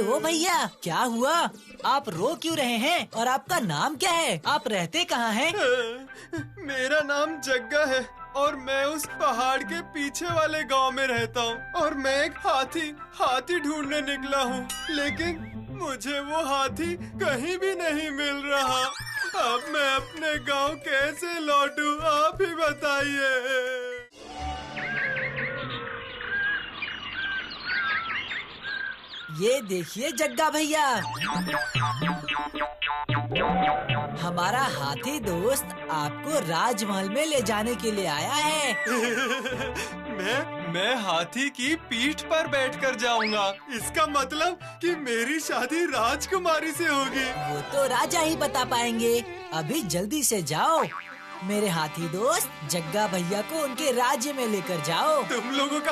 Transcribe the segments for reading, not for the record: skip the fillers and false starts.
ओ भैया, क्या हुआ? आप रो क्यों रहे हैं? और आपका नाम क्या है? आप रहते कहाँ हैं? मेरा नाम जग्गा है और मैं उस पहाड़ के पीछे वाले गांव में रहता हूँ। और मैं एक हाथी ढूंढने निकला हूँ, लेकिन मुझे वो हाथी कहीं भी नहीं मिल रहा। अब मैं अपने गांव कैसे लौटूं, आप ही बताइए। ये देखिए जग्गा भैया, हमारा हाथी दोस्त आपको राजमहल में ले जाने के लिए आया है। मैं हाथी की पीठ पर बैठकर जाऊंगा। इसका मतलब कि मेरी शादी राजकुमारी से होगी। वो तो राजा ही बता पाएंगे। अभी जल्दी से जाओ, मेरे हाथी दोस्त जग्गा भैया को उनके राज्य में लेकर जाओ। तुम लोगों का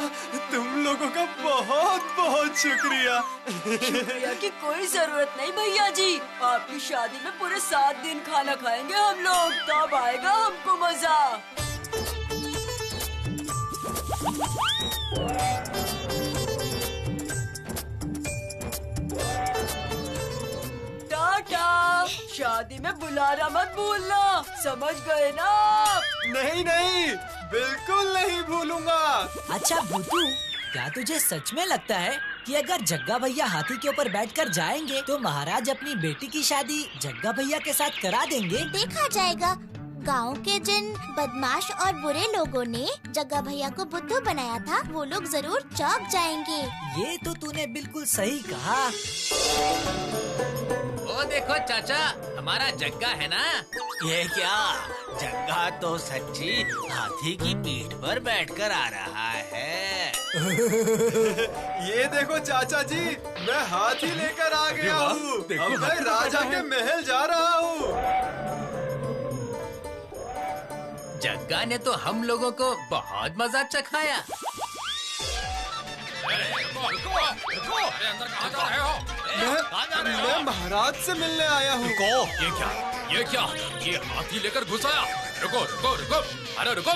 बहुत बहुत शुक्रिया। शुक्रिया की कोई जरूरत नहीं भैया जी। आपकी शादी में पूरे 7 दिन खाना खाएंगे हम लोग, तब आएगा हमको मजा। टाटा, शादी में बुलाना मत भूलना, समझ गए ना? नहीं, बिल्कुल नहीं भूलूंगा। अच्छा भूतू, क्या तुझे सच में लगता है कि अगर जग्गा भैया हाथी के ऊपर बैठकर जाएंगे तो महाराज अपनी बेटी की शादी जग्गा भैया के साथ करा देंगे? देखा जाएगा। गांव के जिन बदमाश और बुरे लोगों ने जग्गा भैया को बुद्धू बनाया था, वो लोग जरूर चौंक जाएंगे। ये तो तूने बिल्कुल सही कहा। वो देखो चाचा, हमारा जग्गा है ना। ये क्या, जग्गा तो सच्ची हाथी की पीठ पर बैठकर आ रहा है। ये देखो चाचा जी, मैं हाथी लेकर आ गया हूँ। अब मैं राजा के महल जा रहा हूँ। जग्गा ने तो हम लोगों को बहुत मजा चखाया। मैं महाराज से मिलने आया हूँ। ये क्या? ये हाथी लेकर घुस आया। रुको, अरे रुको।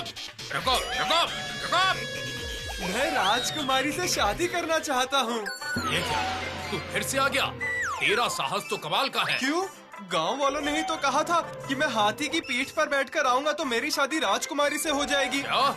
मैं राजकुमारी से शादी करना चाहता हूँ। ये क्या? तू फिर से आ गया? तेरा साहस तो कमाल का है। क्यों? गांव वालों ने ही तो कहा था कि मैं हाथी की पीठ पर बैठकर आऊंगा तो मेरी शादी राजकुमारी से हो जाएगी। क्या?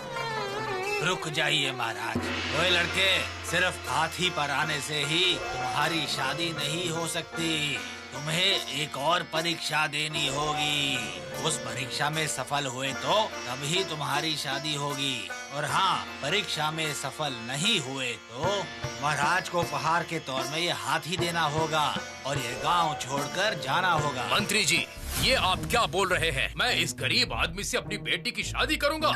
रुक जाइए महाराज, ओए लड़के, सिर्फ हाथी पर आने से ही तुम्हारी शादी नहीं हो सकती। तुम्हें एक और परीक्षा देनी होगी। उस परीक्षा में सफल हुए तो तभी तुम्हारी शादी होगी। और हाँ, परीक्षा में सफल नहीं हुए तो महाराज को उपहार के तौर में ये हाथी देना होगा और ये गांव छोड़कर जाना होगा। मंत्री जी, ये आप क्या बोल रहे हैं? मैं इस गरीब आदमी से अपनी बेटी की शादी करूंगा?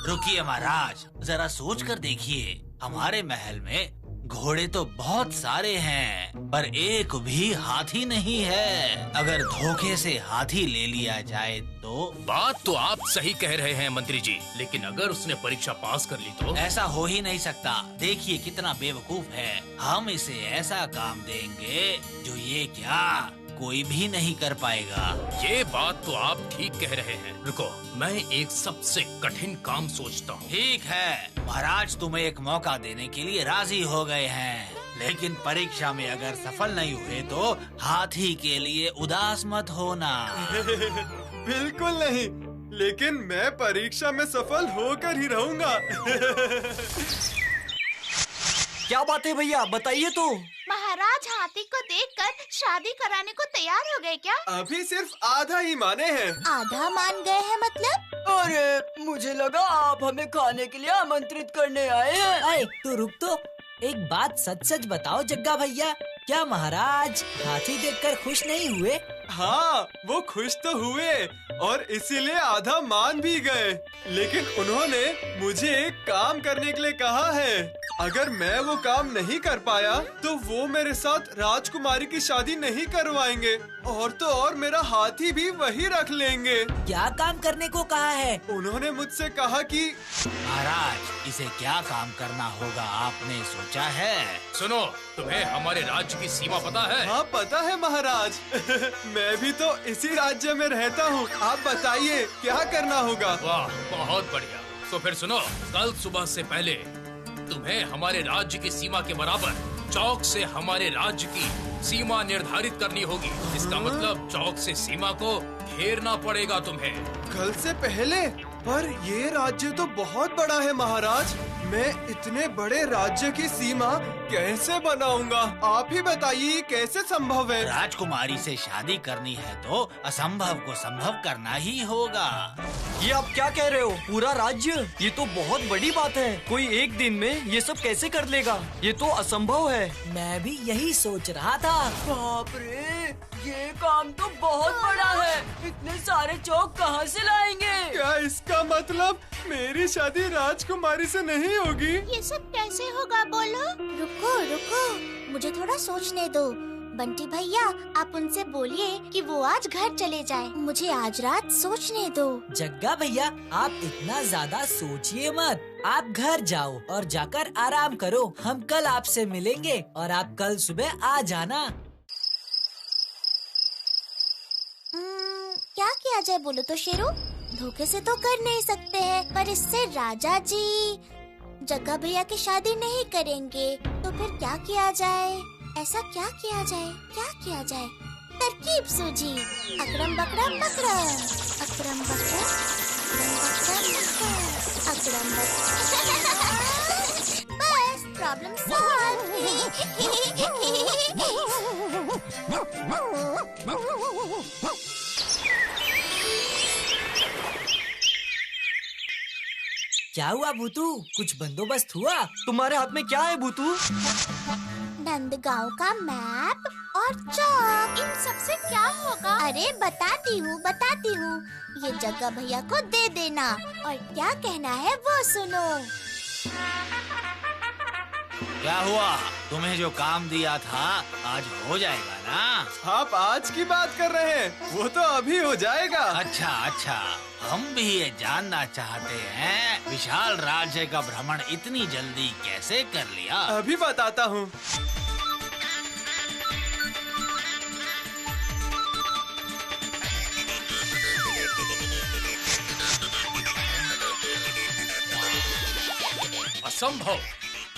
रुकिए महाराज, जरा सोच कर देखिए। हमारे महल में घोड़े तो बहुत सारे हैं, पर एक भी हाथी नहीं है। अगर धोखे से हाथी ले लिया जाए तो? बात तो आप सही कह रहे हैं मंत्री जी, लेकिन अगर उसने परीक्षा पास कर ली तो? ऐसा हो ही नहीं सकता। देखिए कितना बेवकूफ है। हम इसे ऐसा काम देंगे जो ये क्या कोई भी नहीं कर पाएगा। ये बात तो आप ठीक कह रहे हैं। रुको, मैं एक सबसे कठिन काम सोचता हूँ। ठीक है महाराज, तुम्हें एक मौका देने के लिए राजी हो गए हैं, लेकिन परीक्षा में अगर सफल नहीं हुए तो हाथी के लिए उदास मत होना। बिल्कुल नहीं, लेकिन मैं परीक्षा में सफल होकर ही रहूंगा। क्या बात है भैया, बताइए तो। महाराज हाथी को देखकर शादी कराने को तैयार हो गए क्या? अभी सिर्फ आधा ही माने हैं। आधा मान गए हैं मतलब? अरे मुझे लगा आप हमें खाने के लिए आमंत्रित करने आए हैं। अरे तू रुक तो, एक बात सच बताओ जग्गा भैया, क्या महाराज हाथी देखकर खुश नहीं हुए? हाँ, वो खुश तो हुए और इसीलिए आधा मान भी गए, लेकिन उन्होंने मुझे एक काम करने के लिए कहा है। अगर मैं वो काम नहीं कर पाया तो वो मेरे साथ राजकुमारी की शादी नहीं करवाएंगे और तो और मेरा हाथी भी वही रख लेंगे। क्या काम करने को कहा है? उन्होंने मुझसे कहा कि महाराज, इसे क्या काम करना होगा आपने सोचा है? सुनो, तुम्हें हमारे राज्य की सीमा पता है? हाँ पता है महाराज। मैं भी तो इसी राज्य में रहता हूँ। आप बताइए क्या करना होगा? वाह, बहुत बढ़िया। तो फिर सुनो, कल सुबह से पहले तुम्हें हमारे राज्य की सीमा के बराबर चौक से हमारे राज्य की सीमा निर्धारित करनी होगी। इसका मतलब चौक से सीमा को घेरना पड़ेगा तुम्हें। कल से पहले? पर ये राज्य तो बहुत बड़ा है महाराज। मैं इतने बड़े राज्य की सीमा कैसे बनाऊंगा? आप ही बताइए कैसे संभव है? राजकुमारी से शादी करनी है तो असंभव को संभव करना ही होगा। ये आप क्या कह रहे हो? पूरा राज्य? ये तो बहुत बड़ी बात है। कोई एक दिन में ये सब कैसे कर लेगा? ये तो असंभव है। मैं भी यही सोच रहा था। बाप रे, ये काम तो बहुत बड़ा है। इतने सारे चौक कहाँ से लाएंगे? क्या इसका मतलब मेरी शादी राजकुमारी से नहीं होगी? ये सब कैसे होगा बोलो? रुको रुको, मुझे थोड़ा सोचने दो। बंटी भैया, आप उनसे बोलिए कि वो आज घर चले जाएं। मुझे आज रात सोचने दो। जग्गा भैया, आप इतना ज्यादा सोचिए मत। आप घर जाओ और जाकर आराम करो। हम कल आपसे मिलेंगे और आप कल सुबह आ जाना। क्या किया जाए बोलो तो शेरू? धोखे से तो कर नहीं सकते हैं, पर इससे राजा जी जग्गा भैया की शादी नहीं करेंगे। तो फिर क्या किया जाए? ऐसा क्या किया जाए? क्या किया जाए? तरकीब सूझी। अकरम बकरम बकरम, अकरम बकरम अकरम बकरम। बस प्रॉब्लम सॉल्व। क्या हुआ भूतू? कुछ बंदोबस्त हुआ? तुम्हारे हाथ में क्या है भूतू? नंदगांव का मैप और चौक। इन सबसे क्या होगा? अरे बताती हूँ। ये जग्गा भैया को दे देना और क्या कहना है वो सुनो। क्या हुआ? तुम्हें जो काम दिया था आज हो जाएगा ना? आप आज की बात कर रहे हैं? वो तो अभी हो जाएगा। अच्छा, हम भी ये जानना चाहते हैं, विशाल राज्य का भ्रमण इतनी जल्दी कैसे कर लिया? अभी बताता हूँ। असंभव,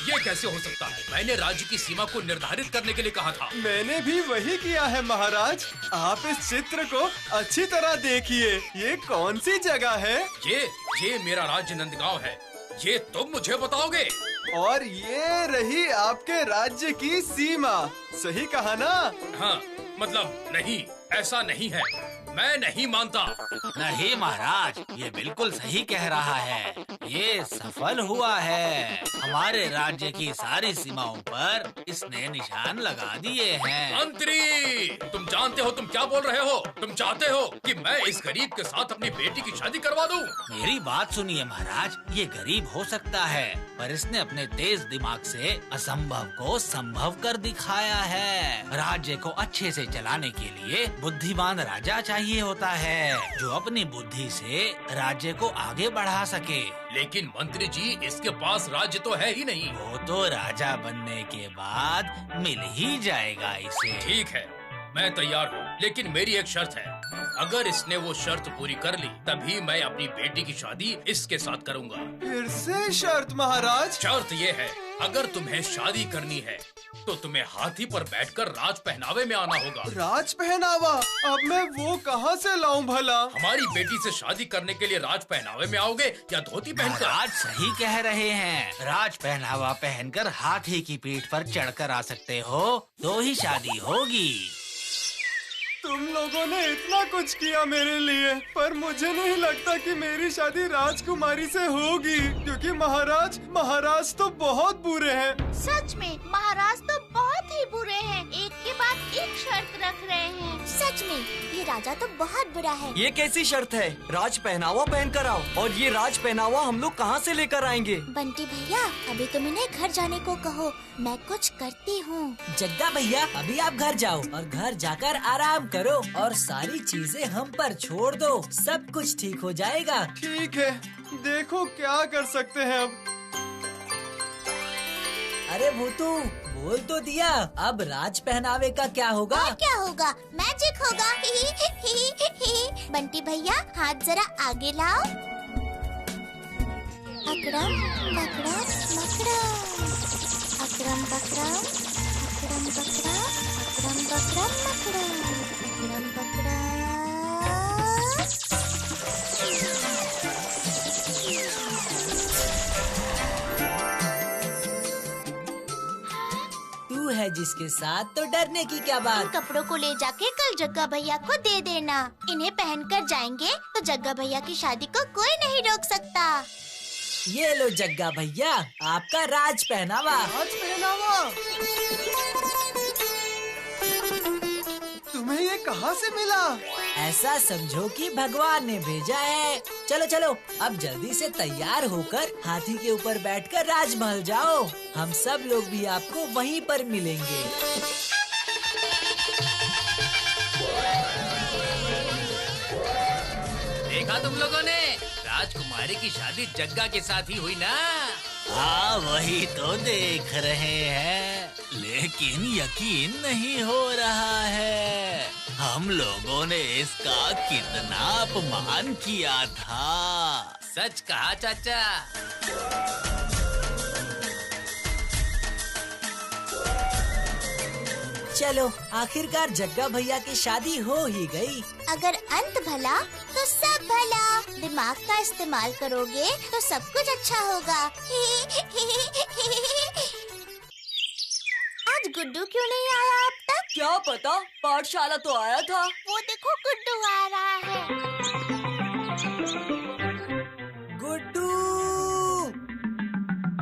ये कैसे हो सकता है? मैंने राज्य की सीमा को निर्धारित करने के लिए कहा था। मैंने भी वही किया है महाराज। आप इस चित्र को अच्छी तरह देखिए। ये कौन सी जगह है? ये मेरा राज्य नंदगांव है। ये तुम मुझे बताओगे? और ये रही आपके राज्य की सीमा। सही कहा ना? हाँ, मतलब नहीं, ऐसा नहीं है। मैं नहीं मानता। नहीं महाराज, ये बिल्कुल सही कह रहा है। ये सफल हुआ है। हमारे राज्य की सारी सीमाओं पर इसने निशान लगा दिए हैं। मंत्री, तुम जानते हो तुम क्या बोल रहे हो? तुम चाहते हो कि मैं इस गरीब के साथ अपनी बेटी की शादी करवा दूं? मेरी बात सुनिए महाराज, ये गरीब हो सकता है, पर इसने अपने तेज दिमाग से असंभव को संभव कर दिखाया है। राज्य को अच्छे से चलाने के लिए बुद्धिमान राजा चाहिए होता है, जो अपनी बुद्धि से राज्य को आगे बढ़ा सके। लेकिन मंत्री जी, इसके पास राज्य तो है ही नहीं। वो तो राजा बनने के बाद मिल ही जाएगा इसे। ठीक है, मैं तैयार हूँ, लेकिन मेरी एक शर्त है। अगर इसने वो शर्त पूरी कर ली, तभी मैं अपनी बेटी की शादी इसके साथ करूँगा। फिर से शर्त महाराज? शर्त ये है, अगर तुम्हें शादी करनी है तो तुम्हें हाथी पर बैठकर राज पहनावे में आना होगा। राज पहनावा? अब मैं वो कहाँ से लाऊं भला? हमारी बेटी से शादी करने के लिए राज पहनावे में आओगे या धोती पहनकर? महाराज सही कह रहे हैं। राज पहनावा पहनकर हाथी की पीठ पर चढ़कर आ सकते हो तो ही शादी होगी। तुम लोगों ने इतना कुछ किया मेरे लिए, पर मुझे नहीं लगता कि मेरी शादी राजकुमारी से होगी, क्योंकि महाराज तो बहुत बुरे हैं। सच में महाराज तो बहुत ही बुरे हैं। एक के बाद एक शर्त रख रहे हैं। सच में ये राजा तो बहुत बुरा है। ये कैसी शर्त है? राज पहनावा पहन कर आओ। और ये राज पहनावा हम लोग कहाँ से लेकर आएंगे? बंटी भैया, अभी तुम इन्हें घर जाने को कहो, मैं कुछ करती हूँ। जग्गा भैया, अभी आप घर जाओ और घर जाकर आराम करो और सारी चीजें हम पर छोड़ दो। सब कुछ ठीक हो जाएगा। ठीक है, देखो क्या कर सकते हैं अब। अरे भूतू, बोल तो दिया। अब राज पहनावे का क्या होगा? और क्या होगा? मैजिक होगा। बंटी भैया, हाथ जरा आगे लाओ। अकड़म बकड़म मकड़म, अकड़म बकड़म तू है जिसके साथ तो डरने की क्या इन बात। कपड़ों को ले जाके कल जग्गा भैया को दे देना। इन्हें पहनकर जाएंगे तो जग्गा भैया की शादी को कोई नहीं रोक सकता। ये लो जग्गा भैया, आपका राज पहनावा। तुम्हें ये कहाँ से मिला? ऐसा समझो कि भगवान ने भेजा है। चलो चलो, अब जल्दी से तैयार होकर हाथी के ऊपर बैठकर राजमहल जाओ। हम सब लोग भी आपको वहीं पर मिलेंगे। देखा तुम लोगों ने, राजकुमारी की शादी जग्गा के साथ ही हुई ना। हाँ वही तो देख रहे हैं, लेकिन यकीन नहीं हो रहा है। हम लोगों ने इसका कितना अपमान किया था। सच कहा चाचा। चलो, आखिरकार जग्गा भैया की शादी हो ही गई। अगर अंत भला तो सब भला। दिमाग का इस्तेमाल करोगे तो सब कुछ अच्छा होगा। आज गुड्डू क्यों नहीं आया अब तक? क्या पता, पाठशाला तो आया था। वो देखो गुड्डू आ रहा है। गुड्डू,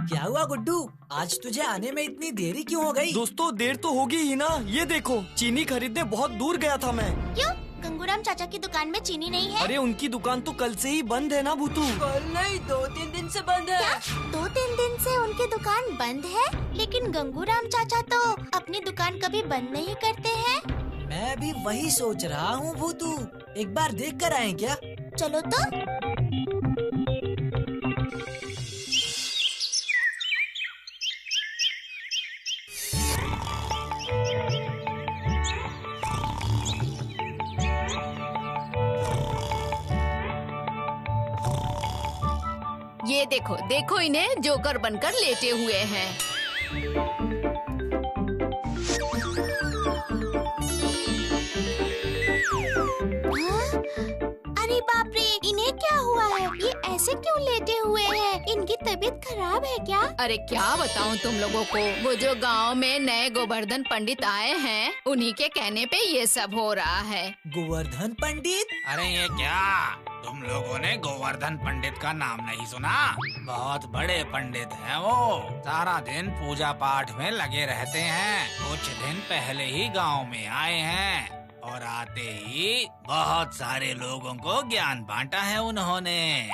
क्या हुआ गुड्डू? आज तुझे आने में इतनी देरी क्यों हो गई? दोस्तों देर तो होगी ही ना। ये देखो, चीनी खरीदने बहुत दूर गया था मैं। क्यों? गंगूराम चाचा की दुकान में चीनी नहीं है? अरे उनकी दुकान तो कल से ही बंद है ना भूतू। कल नहीं, 2-3 दिन से बंद है। क्या? 2-3 दिन से उनकी दुकान बंद है? लेकिन गंगूराम चाचा तो अपनी दुकान कभी बंद नहीं करते हैं। मैं भी वही सोच रहा हूँ भूतू। एक बार देख कर आए क्या? चलो तो। ये देखो देखो, इन्हें जोकर बनकर लेटे हुए हैं। हाँ? अरे बाप रे, इन्हें क्या हुआ है? ये ऐसे क्यों लेटे हुए हैं? इनकी तबीयत खराब है क्या? अरे क्या बताऊं तुम लोगों को, वो जो गांव में नए गोवर्धन पंडित आए हैं, उन्हीं के कहने पे ये सब हो रहा है। गोवर्धन पंडित? अरे ये क्या, तुम लोगों ने गोवर्धन पंडित का नाम नहीं सुना? बहुत बड़े पंडित हैं वो, सारा दिन पूजा पाठ में लगे रहते हैं। कुछ दिन पहले ही गांव में आए हैं और आते ही बहुत सारे लोगों को ज्ञान बांटा है उन्होंने।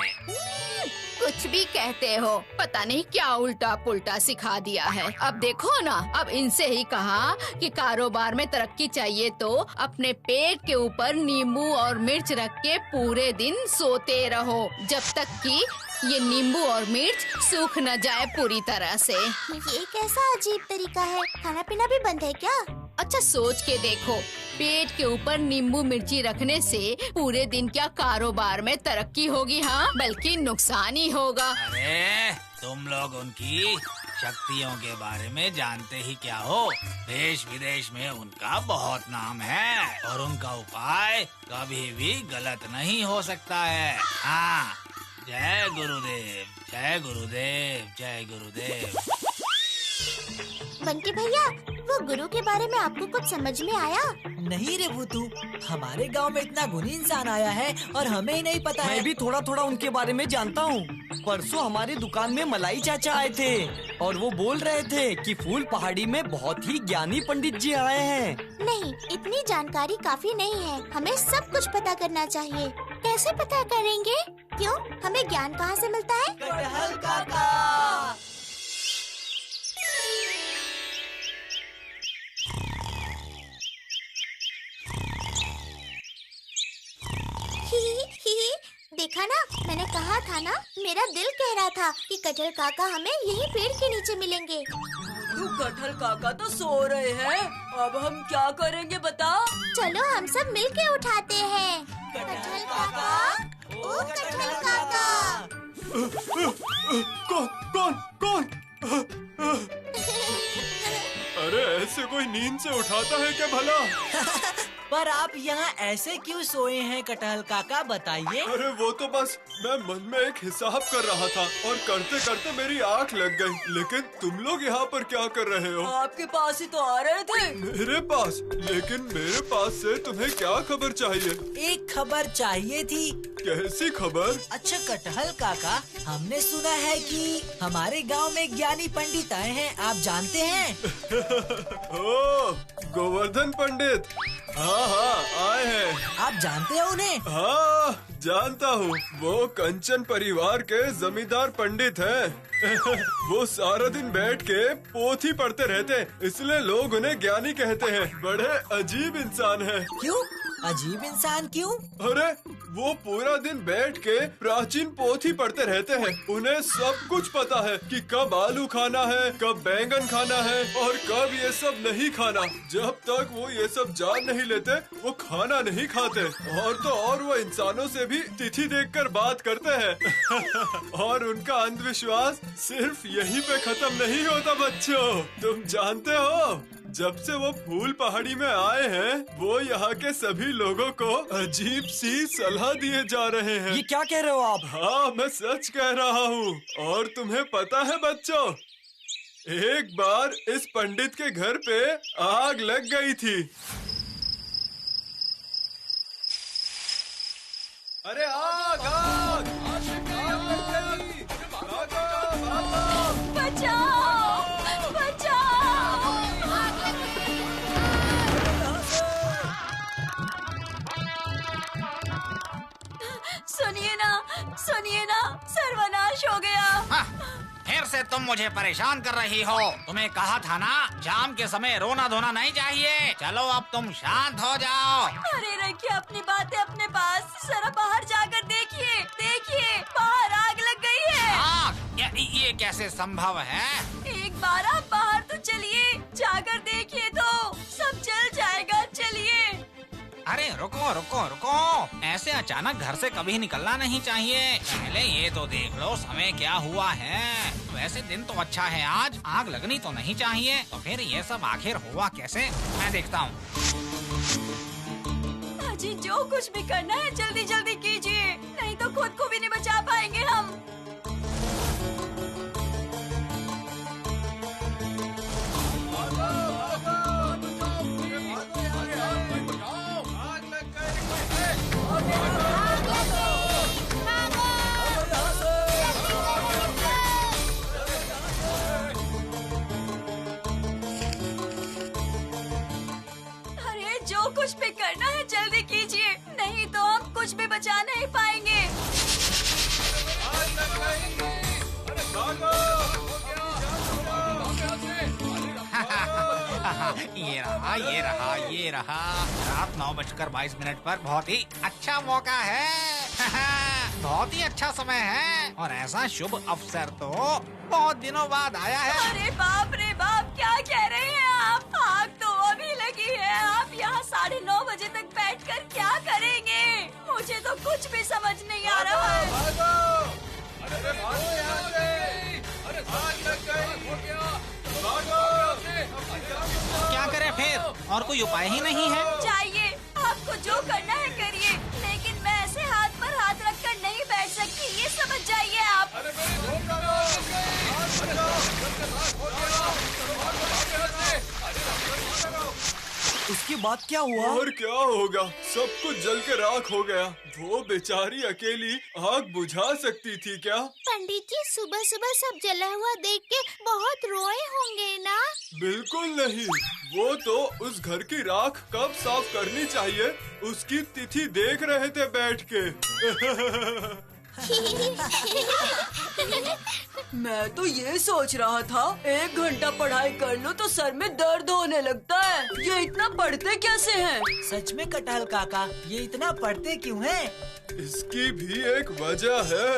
कुछ भी कहते हो, पता नहीं क्या उल्टा पुल्टा सिखा दिया है। अब देखो ना, अब इनसे ही कहा कि कारोबार में तरक्की चाहिए तो अपने पेट के ऊपर नींबू और मिर्च रख के पूरे दिन सोते रहो, जब तक कि ये नींबू और मिर्च सूख न जाए पूरी तरह से। ये कैसा अजीब तरीका है? खाना पीना भी बंद है क्या? अच्छा सोच के देखो, पेट के ऊपर नींबू मिर्ची रखने से पूरे दिन क्या कारोबार में तरक्की होगी? हाँ, बल्कि नुकसान ही होगा। अरे तुम लोग उनकी शक्तियों के बारे में जानते ही क्या हो? देश विदेश में उनका बहुत नाम है और उनका उपाय कभी भी गलत नहीं हो सकता है। हाँ, जय गुरुदेव, जय गुरुदेव, जय गुरुदेव। बंटी भैया, वो गुरु के बारे में आपको कुछ समझ में आया? नहीं रे भूतू, हमारे गांव में इतना गुणी इंसान आया है और हमें ही नहीं पता है। मैं भी थोड़ा थोड़ा उनके बारे में जानता हूँ। परसों हमारी दुकान में मलाई चाचा आए थे और वो बोल रहे थे कि फूल पहाड़ी में बहुत ही ज्ञानी पंडित जी आए हैं। नहीं, इतनी जानकारी काफी नहीं है। हमें सब कुछ पता करना चाहिए। कैसे पता करेंगे? क्यों? हमें ज्ञान कहाँ से मिलता है? कटहल काका। देखा ना, मैंने कहा था ना, मेरा दिल कह रहा था कि कटहल काका हमें यही पेड़ के नीचे मिलेंगे। तू कटहल काका तो सो रहे हैं, अब हम क्या करेंगे बता? चलो हम सब मिलके उठाते हैं। कटहल काका, ओ कटहल काका। कौन कौन कौन? अरे ऐसे कोई नींद से उठाता है क्या भला? पर आप यहाँ ऐसे क्यों सोए हैं कटहल काका, बताइए। अरे वो तो बस मैं मन में एक हिसाब कर रहा था और करते करते मेरी आँख लग गई। लेकिन तुम लोग यहाँ पर क्या कर रहे हो? आपके पास ही तो आ रहे थे। मेरे पास? लेकिन मेरे पास से तुम्हें क्या खबर चाहिए? एक खबर चाहिए थी। कैसी खबर? अच्छा कटहल काका, हमने सुना है कि हमारे गांव में ज्ञानी पंडित आए हैं, आप जानते हैं? ओह, गोवर्धन पंडित। हाँ हाँ आए हैं। आप जानते हो उन्हें? हाँ जानता हूँ, वो कंचन परिवार के जमींदार पंडित हैं। वो सारा दिन बैठ के पोथी पढ़ते रहते, इसलिए लोग उन्हें ज्ञानी कहते हैं। बड़े अजीब इंसान हैं। क्यों अजीब इंसान क्यों? अरे वो पूरा दिन बैठ के प्राचीन पोथी पढ़ते रहते हैं। उन्हें सब कुछ पता है कि कब आलू खाना है, कब बैंगन खाना है और कब ये सब नहीं खाना। जब तक वो ये सब जान नहीं लेते वो खाना नहीं खाते। और तो और वो इंसानों से भी तिथि देखकर बात करते हैं। और उनका अंधविश्वास सिर्फ यहीं पे खत्म नहीं होता बच्चों। तुम जानते हो, जब से वो फूल पहाड़ी में आए हैं वो यहाँ के सभी लोगों को अजीब सी सलाह दिए जा रहे हैं। ये क्या कह रहे हो आप? हाँ मैं सच कह रहा हूँ। और तुम्हें पता है बच्चों, एक बार इस पंडित के घर पे आग लग गई थी। अरे आग आग बचाओ बचाओ। सुनिए ना सर्वनाश हो गया। हाँ, फिर से तुम मुझे परेशान कर रही हो। तुम्हें कहा था ना शाम के समय रोना धोना नहीं चाहिए। चलो अब तुम शांत हो जाओ। अरे रखिए अपनी बातें अपने पास, जरा बाहर जाकर देखिए। देखिए बाहर आग लग गई है। आग? ये कैसे संभव है? एक बार आप बाहर तो चलिए, जाकर देखिए तो सब जल जाएगा। चलिए। अरे रुको रुको रुको, ऐसे अचानक घर से कभी निकलना नहीं चाहिए। पहले ये तो देख लो समय क्या हुआ है। वैसे दिन तो अच्छा है आज, आग लगनी तो नहीं चाहिए। तो फिर ये सब आखिर हुआ कैसे, मैं देखता हूँ। अजी जो कुछ भी करना है जल्दी जल्दी कीजिए, नहीं तो खुद को भी नहीं बचा पाएंगे हम। कुछ भी करना है जल्दी कीजिए, नहीं तो हम कुछ भी बचा नहीं पाएंगे। ये रहा। रात 9:22 पर बहुत ही अच्छा मौका है। बहुत ही अच्छा समय है और ऐसा शुभ अवसर तो बहुत दिनों बाद आया है। अरे बाप रे बाप, क्या कह रहे हैं आप? आग तो अभी लगी है, आप यहाँ 9:30 बजे तक बैठकर क्या करेंगे? मुझे तो कुछ भी समझ नहीं आ रहा है। क्या करें फिर, और कोई उपाय ही नहीं है। चाहिए, आपको जो करना है करिए, लेकिन मैं ऐसे हाथ पर हाथ रखकर नहीं बैठ सकती, ये समझ जाइए आप। उसके बाद क्या हुआ? और क्या होगा, सब कुछ जल के राख हो गया। वो बेचारी अकेली आग बुझा सकती थी क्या? पंडित जी सुबह सुबह सब जला हुआ देख के बहुत रोए होंगे ना? बिल्कुल नहीं, वो तो उस घर की राख कब साफ करनी चाहिए उसकी तिथि देख रहे थे बैठ के। मैं तो ये सोच रहा था 1 घंटा पढ़ाई कर लो तो सर में दर्द होने लगता है। ये इतना पढ़ते कैसे हैं? सच में कटहल काका, ये इतना पढ़ते क्यों हैं? इसकी भी एक वजह है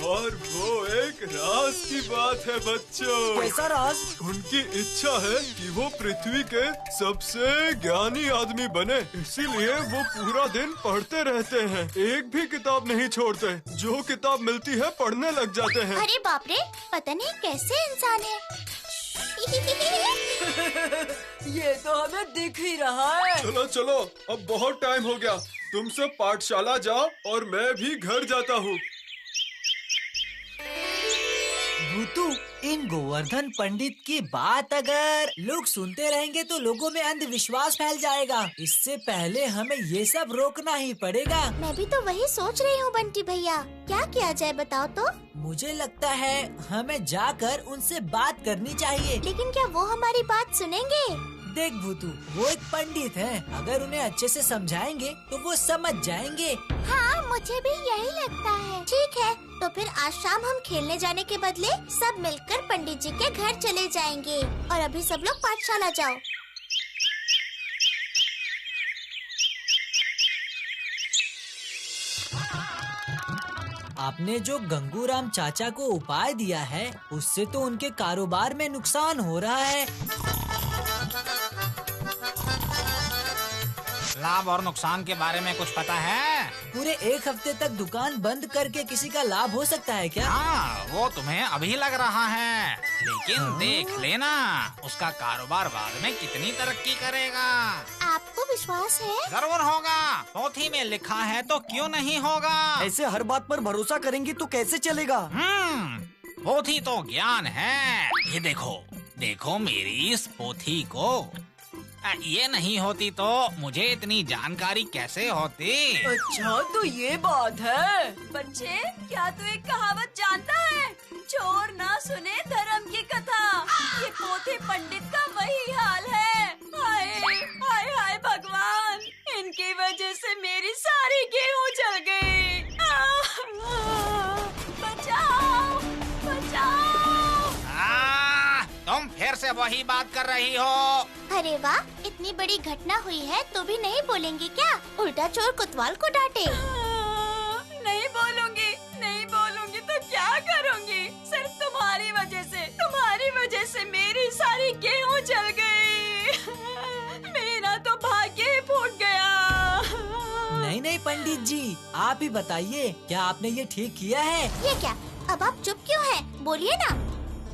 और वो एक राज की बात है बच्चों। कैसा राज? उनकी इच्छा है कि वो पृथ्वी के सबसे ज्ञानी आदमी बने, इसीलिए वो पूरा दिन पढ़ते रहते हैं, एक भी किताब नहीं छोड़ते। जो किताब मिलती है पढ़ने लग जाते हैं। अरे बाप रे, पता नहीं कैसे इंसान है। ये तो हमें दिख ही रहा है। चलो चलो, अब बहुत टाइम हो गया। तुम सब पाठशाला जाओ और मैं भी घर जाता हूँ। भूतू, इन गोवर्धन पंडित की बात अगर लोग सुनते रहेंगे तो लोगों में अंधविश्वास फैल जाएगा। इससे पहले हमें ये सब रोकना ही पड़ेगा। मैं भी तो वही सोच रही हूँ बंटी भैया, क्या किया जाए बताओ तो। मुझे लगता है हमें जाकर उनसे बात करनी चाहिए। लेकिन क्या वो हमारी बात सुनेंगे? देख भूतू, वो एक पंडित है, अगर उन्हें अच्छे से समझाएंगे तो वो समझ जाएंगे। हाँ, मुझे भी यही लगता है। ठीक है, तो फिर आज शाम हम खेलने जाने के बदले सब मिलकर पंडित जी के घर चले जाएंगे। और अभी सब लोग पाठशाला जाओ। आपने जो गंगूराम चाचा को उपाय दिया है, उससे तो उनके कारोबार में नुकसान हो रहा है। लाभ और नुकसान के बारे में कुछ पता है? पूरे 1 हफ्ते तक दुकान बंद करके किसी का लाभ हो सकता है क्या? हाँ, वो तुम्हें अभी लग रहा है, लेकिन देख लेना उसका कारोबार बाद में कितनी तरक्की करेगा। आपको विश्वास है? जरूर होगा, पोथी में लिखा है तो क्यों नहीं होगा। ऐसे हर बात पर भरोसा करेंगे तो कैसे चलेगा? पोथी तो ज्ञान है। ये देखो, देखो मेरी इस पोथी को। ये नहीं होती तो मुझे इतनी जानकारी कैसे होती? अच्छा, तो ये बात है। बच्चे, क्या तू एक कहावत जानता है? चोर ना सुने धर्म की कथा। ये पोथी पंडित का वही हाल है। हाय हाय हाय भगवान, इनकी वजह से मेरी सारी गेहूं जल गई। बचाओ बचाओ। तुम फिर से वही बात कर रही हो। अरे वाह, इतनी बड़ी घटना हुई है तो भी नहीं बोलेंगे क्या? उल्टा चोर कोतवाल को डांटे। नहीं बोलूंगी, नहीं बोलूंगी तो क्या करूंगी? सिर्फ तुम्हारी वजह से मेरी सारी गेहूं जल गई। मेरा तो भाग्य ही फूट गया। नहीं नहीं पंडित जी, आप ही बताइए, क्या आपने ये ठीक किया है? ये क्या? अब आप चुप क्यों हैं? बोलिए ना।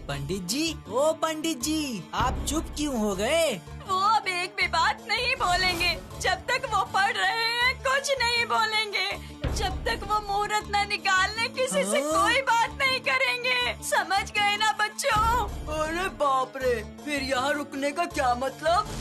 पंडित जी, ओ पंडित जी, आप चुप क्यों हो गए? वो अब एक भी बात नहीं बोलेंगे। जब तक वो पढ़ रहे हैं कुछ नहीं बोलेंगे। जब तक वो मुहूर्त न निकालने किसी से कोई बात नहीं करेंगे। समझ गए ना बच्चों? अरे बाप रे, फिर यहाँ रुकने का क्या मतलब?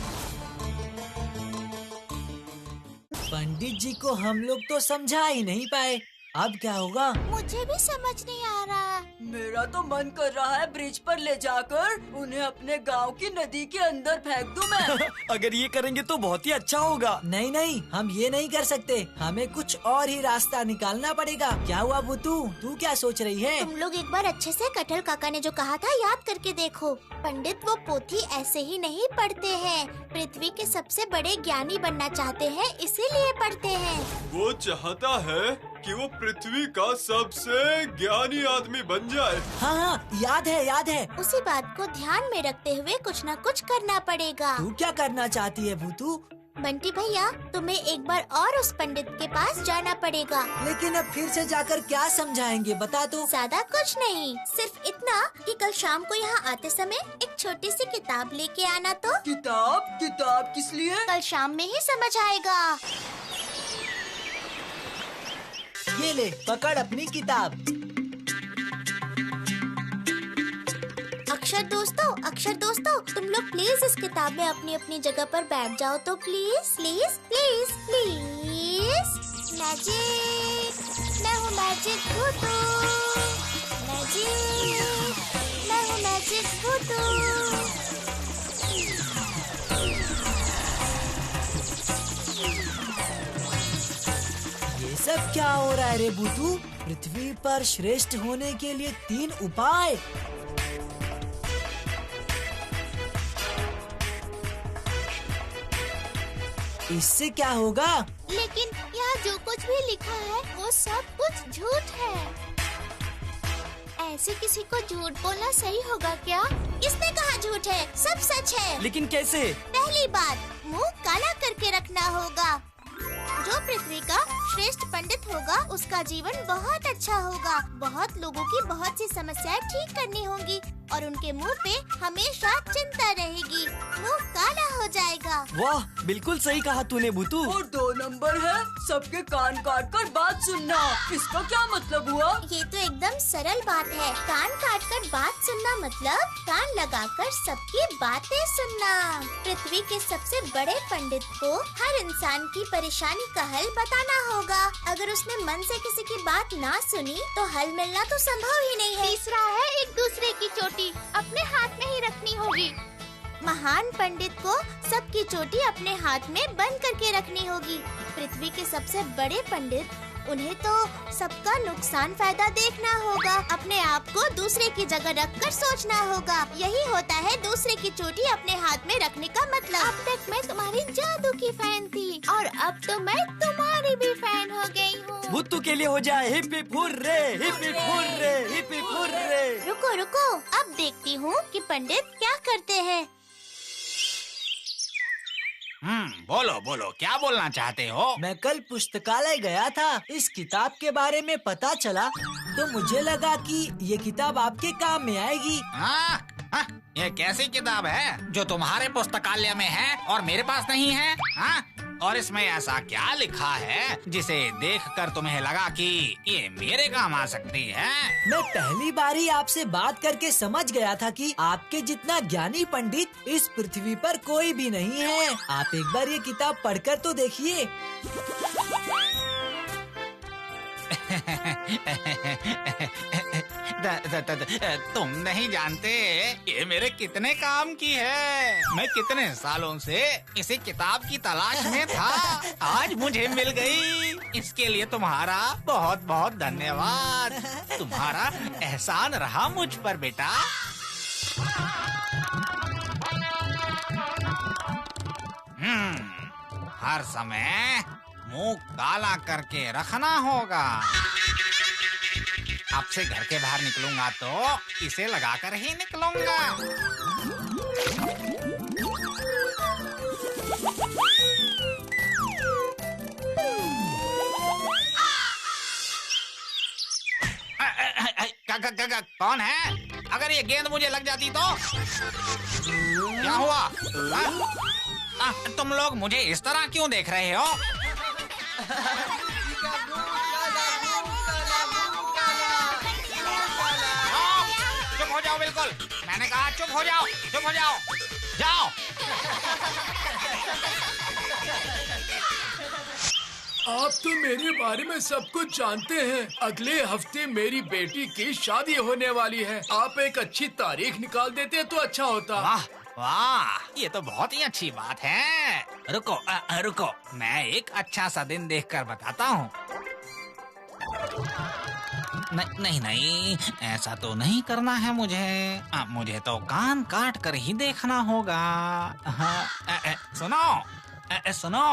पंडित जी को हम लोग तो समझा ही नहीं पाए, अब क्या होगा? मुझे भी समझ नहीं आ रहा। मेरा तो मन कर रहा है ब्रिज पर ले जाकर उन्हें अपने गांव की नदी के अंदर फेंक दूं मैं। अगर ये करेंगे तो बहुत ही अच्छा होगा। नहीं नहीं, हम ये नहीं कर सकते, हमें कुछ और ही रास्ता निकालना पड़ेगा। क्या हुआ बुतू, तू क्या सोच रही है? तुम लोग एक बार अच्छे से कटहल काका ने जो कहा था याद करके देखो। पंडित वो पोथी ऐसे ही नहीं पढ़ते हैं, पृथ्वी के सबसे बड़े ज्ञानी बनना चाहते हैं, इसीलिए पढ़ते हैं। वो चाहता है कि वो पृथ्वी का सबसे ज्ञानी आदमी बन जाए। हाँ हाँ, याद है। उसी बात को ध्यान में रखते हुए कुछ न कुछ करना पड़ेगा। तू क्या करना चाहती है भूतू? बंटी भैया, तुम्हें एक बार और उस पंडित के पास जाना पड़ेगा। लेकिन अब फिर से जाकर क्या समझाएंगे, बता तो। ज्यादा कुछ नहीं, सिर्फ इतना कि कल शाम को यहाँ आते समय एक छोटी सी किताब लेके आना। तो किताब किस लिए? कल शाम में ही समझ आएगा। ये ले, पकड़ अपनी किताब। अक्षर दोस्तों, तुम लोग प्लीज इस किताब में अपनी अपनी जगह पर बैठ जाओ तो please please please please. Magic, मैं हूँ मैजिक भूतू। मैजिक, मैं हूँ मैजिक भूतू। ये सब क्या हो रहा है रे भूतू? पृथ्वी पर श्रेष्ठ होने के लिए 3 उपाय। इससे क्या होगा? लेकिन यहाँ जो कुछ भी लिखा है वो सब कुछ झूठ है। ऐसे किसी को झूठ बोलना सही होगा क्या? किसने कहा झूठ है? सब सच है। लेकिन कैसे? पहली बात, मुंह काला करके रखना होगा। जो पृथ्वी का श्रेष्ठ पंडित होगा उसका जीवन बहुत अच्छा होगा। बहुत लोगों की बहुत सी समस्याएं ठीक करनी होंगी और उनके मुंह पे हमेशा चिंता रहेगी। मुंह काला हो जाएगा। वाह, बिल्कुल सही कहा तूने भूतू। और 2 नंबर है सबके कान काट कर बात सुनना। इसका क्या मतलब हुआ? ये तो एकदम सरल बात है। कान काट कर बात सुनना मतलब कान लगाकर सबकी बातें सुनना। पृथ्वी के सबसे बड़े पंडित को हर इंसान की परेशानी का हल बताना होगा। अगर उसने मन से किसी की बात ना सुनी तो हल मिलना तो संभव ही नहीं है। तीसरा है एक दूसरे की चोटी अपने हाथ में ही रखनी होगी। महान पंडित को सबकी चोटी अपने हाथ में बंद करके रखनी होगी। पृथ्वी के सबसे बड़े पंडित, उन्हें तो सबका नुकसान फायदा देखना होगा। अपने आप को दूसरे की जगह रखकर सोचना होगा। यही होता है दूसरे की चोटी अपने हाथ में रखने का मतलब। अब तक मैं तुम्हारी जादू की फैन थी और अब तो मैं तुम्हारी भी फैन हो गई हूँ। भूतू के लिए हो जाए hip hip hurray, hip hip hurray, hip hip hurray. रुको रुको, अब देखती हूँ कि पंडित क्या करते हैं। बोलो बोलो, क्या बोलना चाहते हो? मैं कल पुस्तकालय गया था। इस किताब के बारे में पता चला तो मुझे लगा कि ये किताब आपके काम में आएगी। हाँ, ये कैसी किताब है जो तुम्हारे पुस्तकालय में है और मेरे पास नहीं है? हाँ? और इसमें ऐसा क्या लिखा है जिसे देखकर तुम्हें लगा कि ये मेरे काम आ सकती है? मैं पहली बार ही आपसे बात करके समझ गया था कि आपके जितना ज्ञानी पंडित इस पृथ्वी पर कोई भी नहीं है। आप एक बार ये किताब पढ़कर तो देखिए। तुम नहीं जानते ये मेरे कितने काम की है। मैं कितने सालों से इसी किताब की तलाश में था, आज मुझे मिल गई। इसके लिए तुम्हारा बहुत बहुत धन्यवाद। तुम्हारा एहसान रहा मुझ पर बेटा। हर समय मुंह काला करके रखना होगा। अब से घर के बाहर निकलूंगा तो इसे लगाकर ही निकलूंगा। कौन है? अगर ये गेंद मुझे लग जाती तो क्या हुआ? तुम लोग मुझे इस तरह क्यों देख रहे हो? चुप हो जाओ, बिल्कुल। मैंने कहा चुप हो जाओ, चुप हो जाओ, जाओ। आप तो मेरे बारे में सब कुछ जानते हैं। अगले हफ्ते मेरी बेटी की शादी होने वाली है। आप एक अच्छी तारीख निकाल देते तो अच्छा होता। वाह वाह, ये तो बहुत ही अच्छी बात है। रुको रुको, मैं एक अच्छा सा दिन देखकर बताता हूँ। नहीं नहीं, ऐसा तो नहीं करना है मुझे। मुझे तो कान काट कर ही देखना होगा। सुनो सुनो,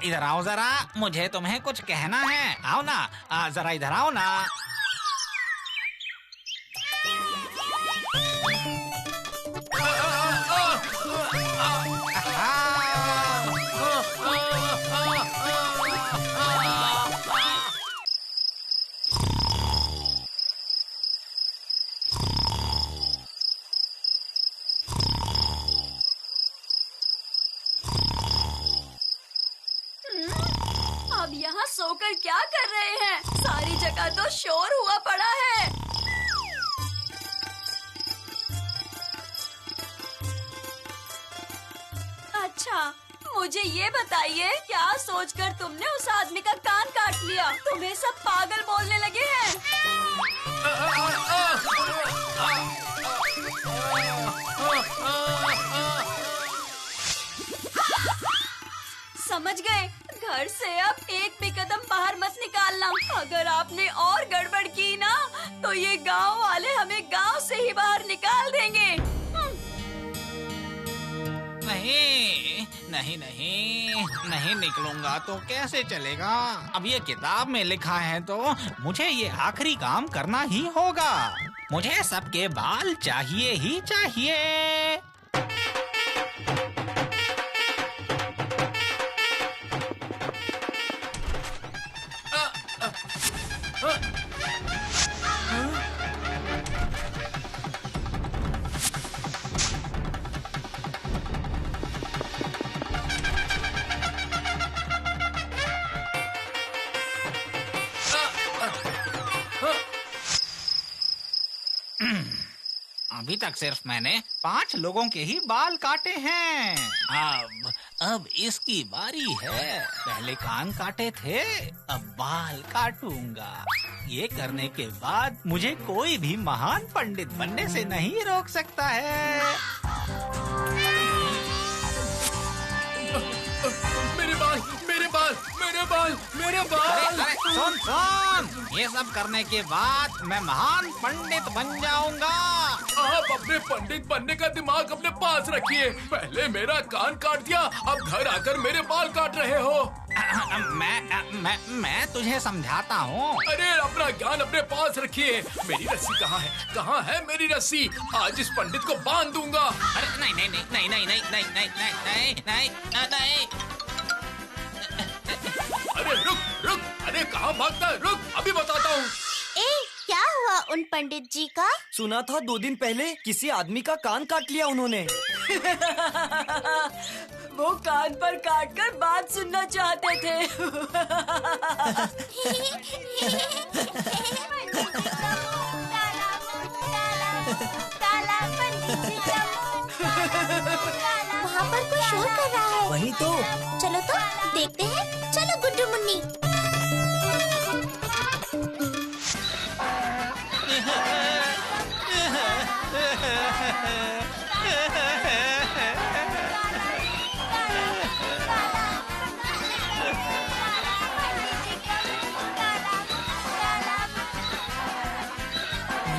इधर आओ जरा, मुझे तुम्हें कुछ कहना है। आओ ना, जरा इधर आओ ना। अब यहाँ सोकर क्या कर रहे हैं? सारी जगह तो शोर हुआ पड़ा है। अच्छा, मुझे ये बताइए, क्या सोचकर तुमने उस आदमी का कान काट लिया? तुम्हें सब पागल बोलने लगे हैं। समझ गए? घर से अब एक भी कदम बाहर मत निकालना। अगर आपने और गड़बड़ की ना तो ये गांव वाले हमें गांव से ही बाहर निकाल देंगे। नहीं नहीं नहीं, नहीं निकलूंगा तो कैसे चलेगा? अब ये किताब में लिखा है तो मुझे ये आखिरी काम करना ही होगा। मुझे सबके बाल चाहिए ही चाहिए। अभी तक सिर्फ मैंने 5 लोगों के ही बाल काटे हैं। अब इसकी बारी है। पहले कान काटे थे, अब बाल काटूंगा। ये करने के बाद मुझे कोई भी महान पंडित बनने से नहीं रोक सकता है। मेरे बाल, मेरे बाल, मेरे बाल, मेरे बाल। अरे सुन, ये सब करने के बाद मैं महान पंडित बन जाऊंगा। आप अपने पंडित बनने का दिमाग अपने पास रखिए। पहले मेरा कान काट दिया, अब घर आकर मेरे बाल काट रहे हो। मैं तुझे समझाता हूँ। अरे अपना ज्ञान अपने पास रखिए। मेरी रस्सी कहाँ है? कहाँ है मेरी रस्सी? आज इस पंडित को बांध दूंगा। अरे नहीं नहीं नहीं नहीं नहीं नहीं नहीं नहीं नहीं नहीं नहीं। अरे रुक रुक, अरे कहाँ भागता है? रुक, अभी बताता हूँ। क्या हुआ उन पंडित जी का? सुना था 2 दिन पहले किसी आदमी का कान काट लिया उन्होंने। वो कान पर काट कर बात सुनना चाहते थे। वहाँ पर कोई शोर कर रहा है। वही तो। चलो तो देखते हैं। चलो गुड्डू मुन्नी।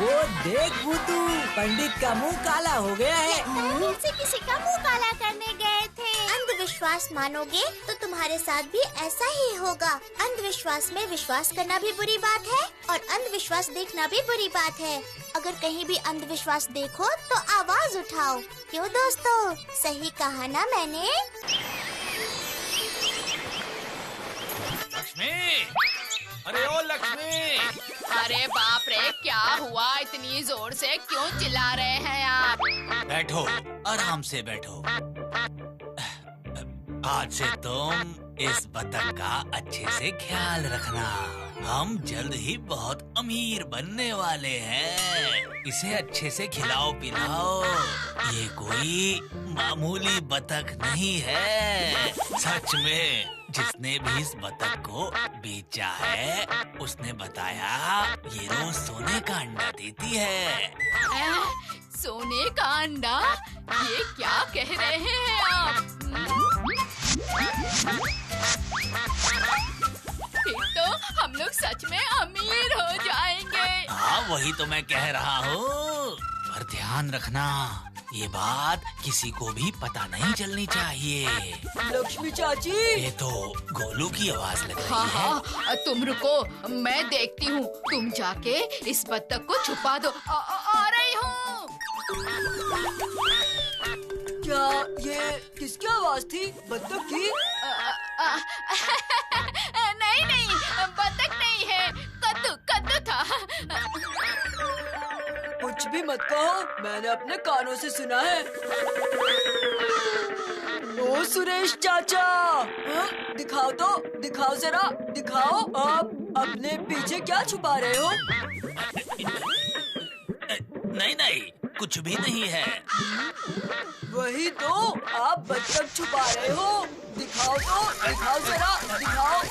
वो देख भूतू, पंडित का मुंह काला हो गया है। फिर से किसी का मुंह काला करने गए थे। अंधविश्वास मानोगे तो तुम्हारे साथ भी ऐसा ही होगा। अंधविश्वास में विश्वास करना भी बुरी बात है और अंधविश्वास देखना भी बुरी बात है। अगर कहीं भी अंधविश्वास देखो तो आवाज उठाओ। क्यों दोस्तों, सही कहा ना मैंने? लक्ष्मी, अरे ओ लक्ष्मी। अरे बाप रे, क्या हुआ? इतनी जोर से क्यों चिल्ला रहे हैं आप? बैठो, आराम से बैठो। आज से तुम इस बतख का अच्छे से ख्याल रखना। हम जल्द ही बहुत अमीर बनने वाले हैं। इसे अच्छे से खिलाओ पिलाओ। ये कोई मामूली बतख नहीं है। सच में जिसने भी इस बतख को बेचा है उसने बताया ये रोज सोने का अंडा देती है। सोने का अंडा? ये क्या कह रहे हैं आप? फिर तो हम लोग सच में अमीर हो जाएंगे। हाँ वही तो मैं कह रहा हूँ। पर ध्यान रखना, ये बात किसी को भी पता नहीं चलनी चाहिए। लक्ष्मी चाची, ये तो गोलू की आवाज लग रही हाँ है। हाँ, तुम रुको, मैं देखती हूँ। तुम जाके इस बत्तख को छुपा दो। आ रही हूँ। क्या ये किसकी आवाज थी? बत्तख की? नहीं नहीं, बत्तख नहीं है, कद्दू कद्दू था। कुछ भी मत कहो, मैंने अपने कानों से सुना है। ओ सुरेश चाचा, दिखाओ तो, दिखाओ जरा, दिखाओ। आप अपने पीछे क्या छुपा रहे हो? नहीं नहीं, कुछ भी नहीं है। वही तो, आप बत्तख छुपा रहे हो। दिखाओ तो, दिखाओ जरा, दिखाओ।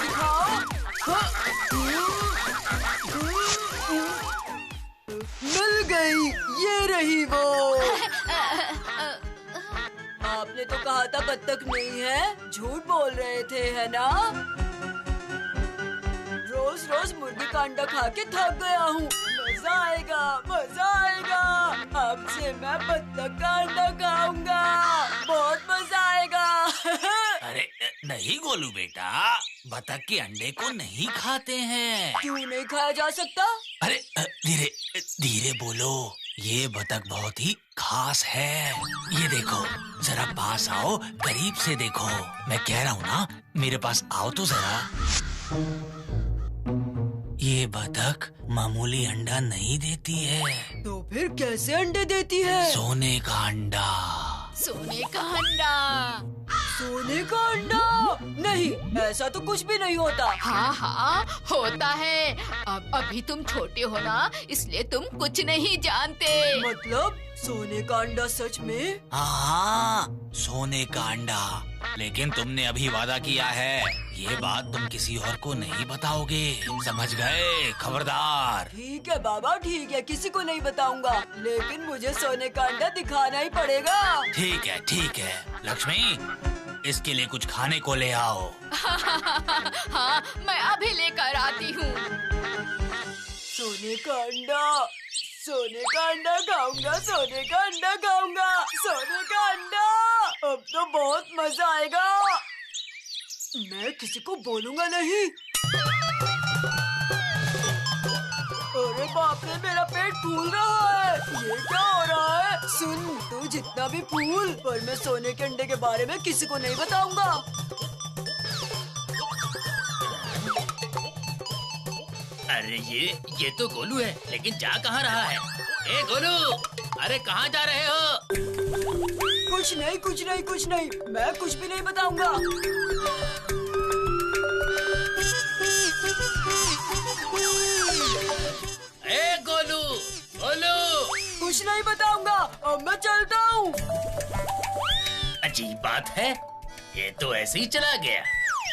दिखाओ। मिल गई, ये रही वो। आपने तो कहा था बत्तख नहीं है, झूठ बोल रहे थे, है ना? रोज रोज मुर्गी का अंडा खा के थक गया हूँ। मजा आएगा, मजा आएगा। अब से मैं बत्तख का अंडा खाऊंगा, बहुत मजा आएगा। अरे नहीं गोलू बेटा, बतख के अंडे को नहीं खाते हैं। क्यों नहीं खाया जा सकता? अरे धीरे धीरे बोलो, ये बतख बहुत ही खास है। ये देखो, जरा पास आओ, करीब से देखो। मैं कह रहा हूँ ना, मेरे पास आओ तो जरा। ये बतख मामूली अंडा नहीं देती है। तो फिर कैसे अंडे देती है? सोने का अंडा। सोने का अंडा? सोने का अंडा? नहीं, ऐसा तो कुछ भी नहीं होता। हाँ हाँ होता है। अब अभी तुम छोटे हो ना, इसलिए तुम कुछ नहीं जानते। मतलब सोने का अंडा सच में? हाँ, सोने का अंडा। लेकिन तुमने अभी वादा किया है, ये बात तुम किसी और को नहीं बताओगे, समझ गए? खबरदार। ठीक है बाबा, ठीक है, किसी को नहीं बताऊंगा, लेकिन मुझे सोने का अंडा दिखाना ही पड़ेगा। ठीक है ठीक है। लक्ष्मी, इसके लिए कुछ खाने को ले आओ। हाँ, मैं अभी लेकर आती हूँ। सोने का अंडा, सोने का अंडा खाऊंगा, सोने का अंडा खाऊंगा, सोने का अंडा। अब तो बहुत मजा आएगा। मैं किसी को बोलूंगा नहीं। अरे बाप रे, मेरा पेट फूल रहा है। ये क्या हो रहा है? सुन, तू जितना भी फूल, पर मैं सोने के अंडे के बारे में किसी को नहीं बताऊंगा। अरे ये तो गोलू है, लेकिन जा कहाँ रहा है? ए गोलू, अरे कहाँ जा रहे हो? कुछ नहीं, कुछ नहीं, कुछ नहीं, मैं कुछ भी नहीं बताऊंगा। ए गोलू, गोलू, कुछ नहीं बताऊंगा। अब मैं चलता हूँ। अजीब बात है, ये तो ऐसे ही चला गया।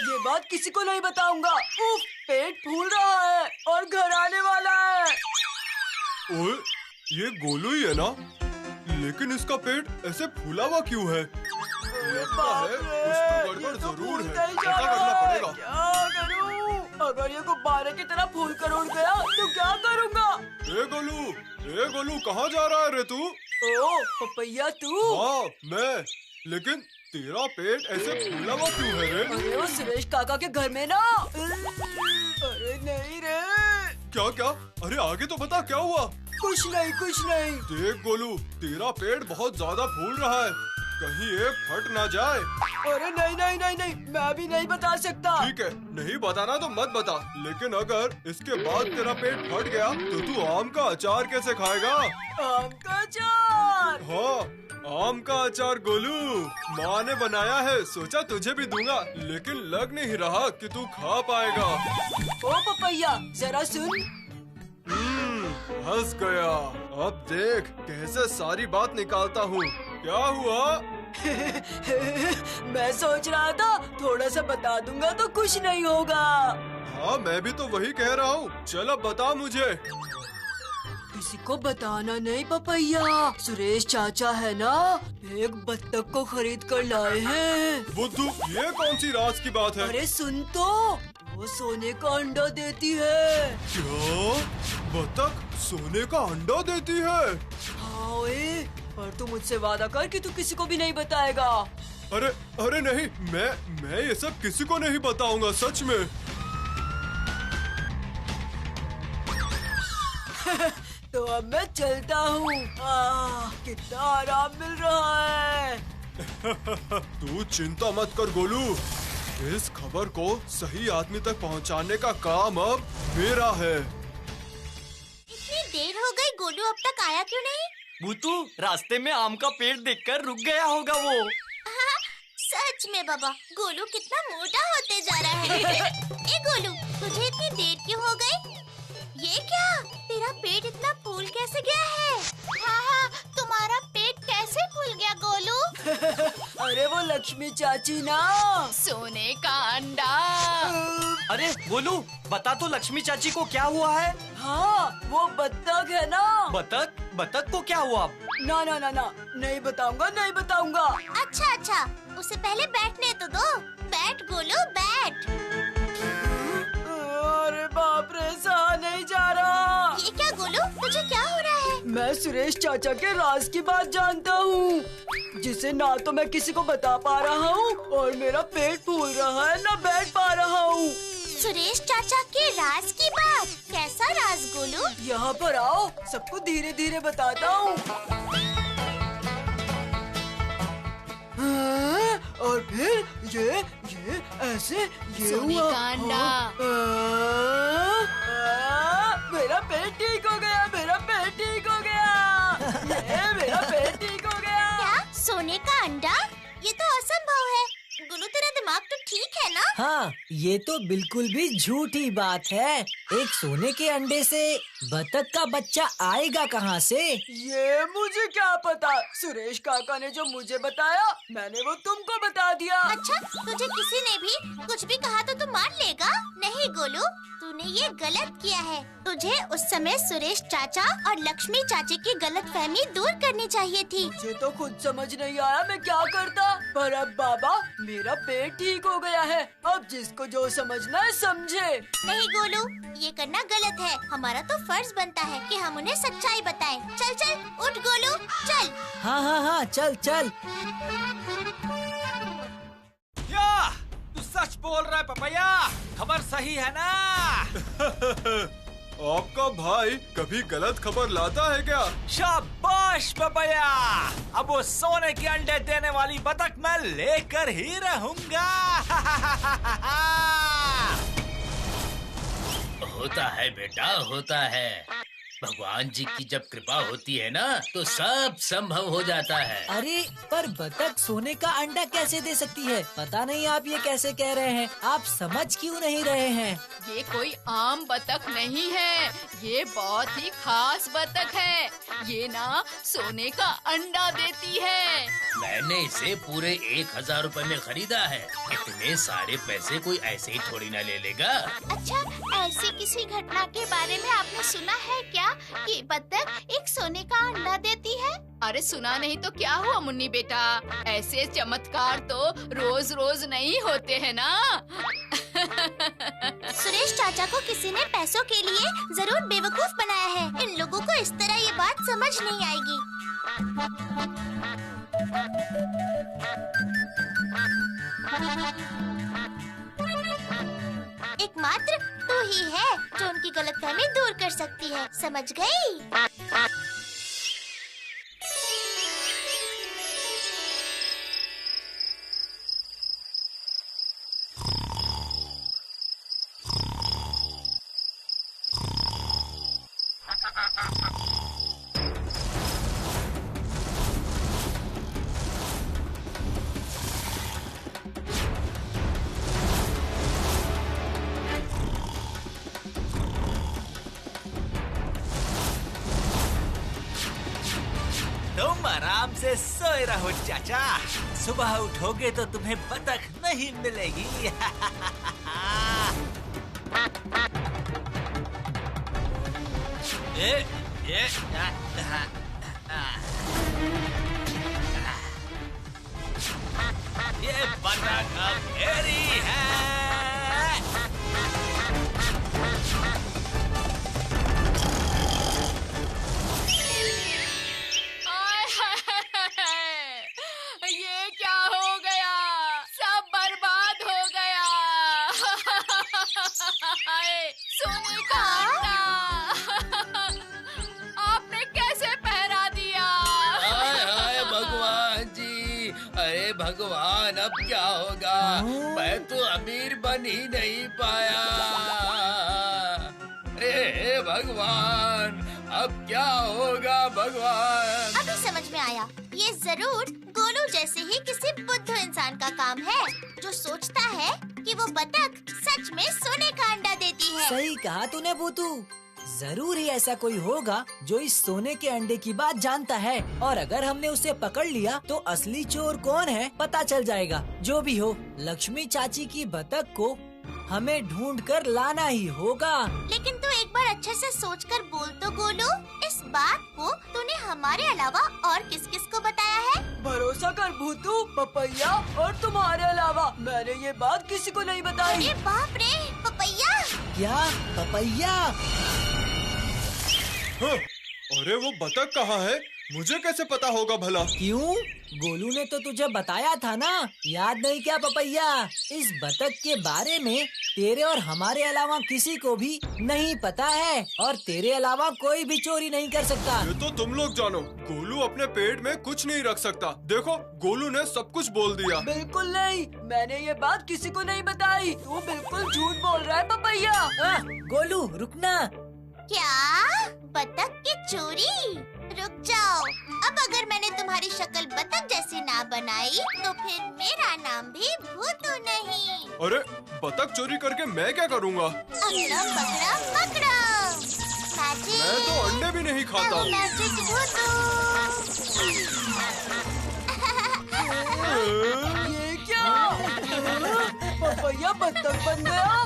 ये बात किसी को नहीं बताऊंगा। उफ, पेट फूल रहा है और घर आने वाला है। ओए, ये गोलू ही है ना? लेकिन इसका पेट ऐसे फूला हुआ क्यों है? लगता है कुछ तो गड़बड़ जरूर है। पता करना पड़ेगा। क्या करूं? अगर ये गुब्बारे की तरह फूल कर उड़ गया तो क्या करूंगा? ए गोलू, कहाँ जा रहा है रे तू? ओ पपैया, तू? हाँ, मैं। लेकिन तेरा पेट ऐसे फूला हुआ क्यों है रे? अरे वो सुरेश काका के घर में ना। अरे नहीं रे। क्या? अरे आगे तो बता, क्या हुआ? कुछ नहीं, कुछ नहीं। देख गोलू, तेरा पेट बहुत ज्यादा फूल रहा है, कहीं ये फट ना जाए। अरे नहीं, मैं भी नहीं बता सकता। ठीक है, नहीं बताना तो मत बता, लेकिन अगर इसके बाद तेरा पेट फट गया तो तू आम का अचार कैसे खाएगा? आम का अचार? हाँ, आम का अचार गोलू, माँ ने बनाया है, सोचा तुझे भी दूंगा, लेकिन लग नहीं रहा कि तू खा पाएगा। ओ पपैया, जरा सुन। हंस गया। अब देख कैसे सारी बात निकालता हूँ। क्या हुआ? मैं सोच रहा था थोड़ा सा बता दूंगा तो कुछ नहीं होगा। हाँ, मैं भी तो वही कह रहा हूँ। चल अब बता मुझे। किसी को बताना नहीं पपैया। सुरेश चाचा है ना, एक बत्तख को खरीद कर लाए हैं। बुद्धू, ये कौन सी राज की बात है? अरे सुन तो, वो सोने का अंडा देती है। क्या? बत्तख सोने का अंडा देती है? हाँ ओए, पर तू मुझसे वादा कर कि तू किसी को भी नहीं बताएगा। अरे नहीं, मैं ये सब किसी को नहीं बताऊंगा, सच में। तो अब मैं चलता हूँ। कितना आराम मिल रहा है। तू चिंता मत कर गोलू, इस खबर को सही आदमी तक पहुंचाने का काम अब मेरा है। इतनी देर हो गई, गोलू अब तक आया क्यों नहीं? भूतू, रास्ते में आम का पेड़ देखकर रुक गया होगा वो। हाँ, सच में बाबा, गोलू कितना मोटा होते जा रहा है। ए गोलू, तुझे इतनी देर क्यों हो गई? ये क्या, तेरा पेट इतना फूल कैसे गया है? हाँ, तुम्हारा पेट कैसे फूल गया गोलू? अरे वो लक्ष्मी चाची ना। सोने का अंडा। अरे गोलू, बता तो लक्ष्मी चाची को क्या हुआ है? हाँ, वो बत्तख है ना। बत्तख को क्या हुआ? ना, नहीं बताऊंगा। अच्छा, उसे पहले बैठने तो दो। बैठ गोलू, बैठ। अरे बाप रे, सहा नहीं जा रहा। ये क्या गोलू, तुझे क्या हो रहा है? मैं सुरेश चाचा के राज की बात जानता हूँ, जिसे ना तो मैं किसी को बता पा रहा हूँ और मेरा पेट फूल रहा है, ना बैठ पा रहा हूँ। सुरेश चाचा के राज की बात? कैसा राज गोलू? यहाँ पर आओ, सबको धीरे धीरे बताता हूँ। और फिर ये ऐसे ये सोने हुआ। का अंडा। मेरा पेट ठीक हो गया, मेरा पेट ठीक हो गया। ये मेरा पेट ठीक हो गया। क्या, सोने का अंडा? ये तो असंभव है। ठीक है ना? हाँ, ये तो बिल्कुल भी झूठी बात है। एक सोने के अंडे से बतख का बच्चा आएगा कहाँ से? ये मुझे क्या पता। सुरेश काका ने जो मुझे बताया मैंने वो तुमको बता दिया। अच्छा, तुझे किसी ने भी कुछ भी कहा तो तू मान लेगा? नहीं गोलू, तूने ये गलत किया है। तुझे उस समय सुरेश चाचा और लक्ष्मी चाची की गलतफहमी दूर करनी चाहिए थी। मुझे तो खुद समझ नहीं आया मैं क्या करता, पर अब बाबा मेरा पेट ठीक हो गया है। अब जिसको जो समझना है समझे। नहीं गोलू, ये करना गलत है। हमारा तो फर्ज बनता है कि हम उन्हें सच्चाई बताएं। चल चल उठ गोलू, चल। हाँ हाँ हाँ, चल चल। क्या तू सच बोल रहा है पपैया? खबर सही है ना? आपका भाई कभी गलत खबर लाता है क्या? शाबाश पपैया, अब वो सोने के अंडे देने वाली बतख मैं लेकर ही रहूंगा। होता है बेटा, होता है। भगवान जी की जब कृपा होती है ना तो सब संभव हो जाता है। अरे पर बतख सोने का अंडा कैसे दे सकती है? पता नहीं आप ये कैसे कह रहे हैं। आप समझ क्यों नहीं रहे हैं? ये कोई आम बतख नहीं है, ये बहुत ही खास बतख है। ये ना सोने का अंडा देती है। मैंने इसे पूरे 1000 रुपए में खरीदा है। इतने सारे पैसे कोई ऐसे ही थोड़ी ना ले लेगा। अच्छा, ऐसी किसी घटना के बारे में आपने सुना है क्या कि बतख एक सोने का अंडा देती है? अरे सुना नहीं तो क्या हुआ मुन्नी बेटा, ऐसे चमत्कार तो रोज रोज नहीं होते हैं ना। सुरेश चाचा को किसी ने पैसों के लिए जरूर बेवकूफ बनाया है। इन लोगों को इस तरह ये बात समझ नहीं आएगी। एकमात्र तू ही है जो उनकी गलतफहमी दूर कर सकती है, समझ गई? तुम आराम से सोए रहो चाचा, सुबह उठोगे तो तुम्हें बतख नहीं मिलेगी। ये बतख अब मेरी है। ये क्या हो गया? सब बर्बाद हो गया। सोने का अंडा आपने कैसे पहरा दिया? हाय हाय भगवान जी, अरे भगवान अब क्या होगा? मैं तो अमीर बन ही नहीं पाया। अरे भगवान अब क्या होगा भगवान? अभी समझ में आया, ये जरूर गोलू जैसे ही किसी बुद्धू इंसान का काम है जो सोचता है कि वो बतख सच में सोने का अंडा देती है। सही कहा तूने बूतू, जरूर ही ऐसा कोई होगा जो इस सोने के अंडे की बात जानता है, और अगर हमने उसे पकड़ लिया तो असली चोर कौन है पता चल जाएगा। जो भी हो, लक्ष्मी चाची की बतख को हमें ढूंढ कर लाना ही होगा। लेकिन तू एक बार अच्छे से सोचकर बोल तो गोलू, इस बात को तूने हमारे अलावा और किस किस को बताया है? भरोसा कर भूतू, पपैया और तुम्हारे अलावा मैंने ये बात किसी को नहीं बताई। अरे बाप रे, पपैया! क्या पपैया? हाँ, अरे वो बतख कहाँ है? मुझे कैसे पता होगा भला? क्यों? गोलू ने तो तुझे बताया था ना, याद नहीं क्या पपैया? इस बतख के बारे में तेरे और हमारे अलावा किसी को भी नहीं पता है, और तेरे अलावा कोई भी चोरी नहीं कर सकता। ये तो तुम लोग जानो। गोलू अपने पेट में कुछ नहीं रख सकता। देखो, गोलू ने सब कुछ बोल दिया। बिल्कुल नहीं, मैंने ये बात किसी को नहीं बताई। तू बिल्कुल झूठ बोल रहा है पपैया। गोलू रुकना। क्या? बतख की चोरी? रुक जाओ। अब अगर मैंने तुम्हारी शक्ल बतख जैसी ना बनाई तो फिर मेरा नाम भी भूतू नहीं। अरे बतख चोरी करके मैं क्या करूँगा? अगड़ा पकड़ा पकड़ा। मैजिक। मैं तो अंडे भी नहीं खाता। मैजिक भूतू। ये क्या? पपैया बत्तख बन गया।